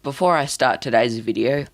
Before I start today's video,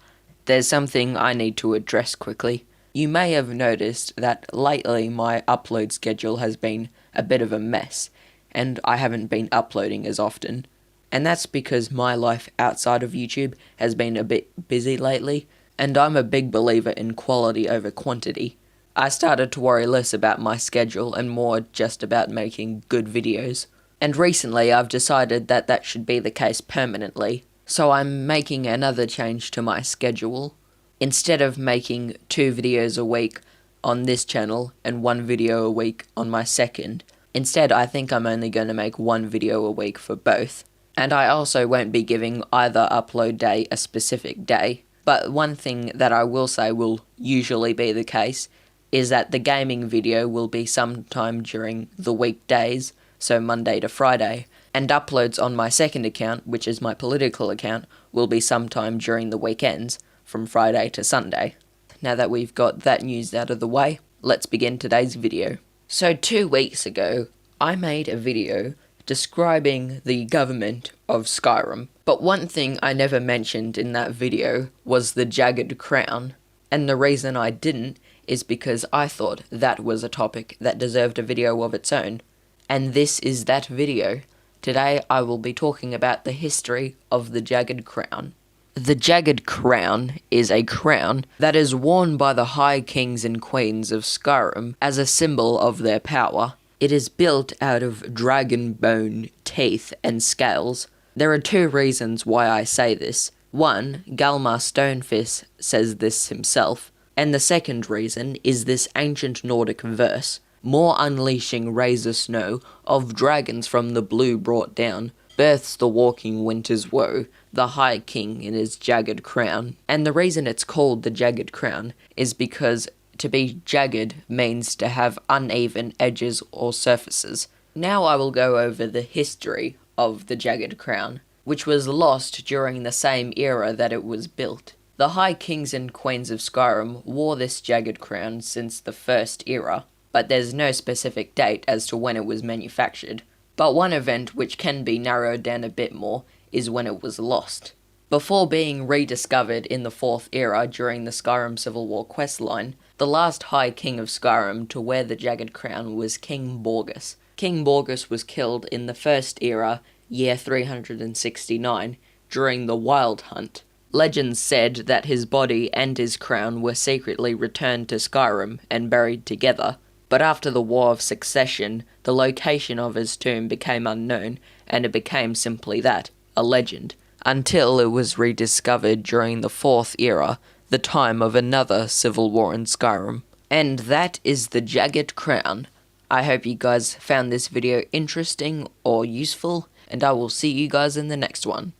there's something I need to address quickly. You may have noticed that lately my upload schedule has been a bit of a mess, and I haven't been uploading as often. And that's because my life outside of YouTube has been a bit busy lately, and I'm a big believer in quality over quantity. I started to worry less about my schedule and more just about making good videos. And recently I've decided that that should be the case permanently. So I'm making another change to my schedule. Instead of making 2 videos a week on this channel and 1 video a week on my second, instead I think I'm only going to make 1 video a week for both. And I also won't be giving either upload day a specific day. But one thing that I will say will usually be the case is that the gaming video will be sometime during the weekdays, so Monday to Friday, and uploads on my second account, which is my political account, will be sometime during the weekends, from Friday to Sunday. Now that we've got that news out of the way, let's begin today's video. So 2 weeks ago, I made a video describing the government of Skyrim, but one thing I never mentioned in that video was the Jagged Crown, and the reason I didn't is because I thought that was a topic that deserved a video of its own, and this is that video. Today I will be talking about the history of the Jagged Crown. The Jagged Crown is a crown that is worn by the High Kings and Queens of Skyrim as a symbol of their power. It is built out of dragon bone, teeth, and scales. There are 2 reasons why I say this. One, Galmar Stonefist says this himself, and the second reason is this ancient Nordic verse. More unleashing razor snow of dragons from the blue brought down, births the walking winter's woe, the High King in his jagged crown. And the reason it's called the Jagged Crown is because to be jagged means to have uneven edges or surfaces. Now I will go over the history of the Jagged Crown, which was lost during the same era that it was built. The High Kings and Queens of Skyrim wore this Jagged Crown since the First Era, but there's no specific date as to when it was manufactured. But one event which can be narrowed down a bit more is when it was lost. Before being rediscovered in the 4th Era during the Skyrim Civil War questline, the last High King of Skyrim to wear the Jagged Crown was King Borges. King Borges was killed in the First Era, year 369, during the Wild Hunt. Legends said that his body and his crown were secretly returned to Skyrim and buried together, but after the War of Succession, the location of his tomb became unknown, and it became simply that, a legend, until it was rediscovered during the 4th Era, the time of another civil war in Skyrim. And that is the Jagged Crown. I hope you guys found this video interesting or useful, and I will see you guys in the next one.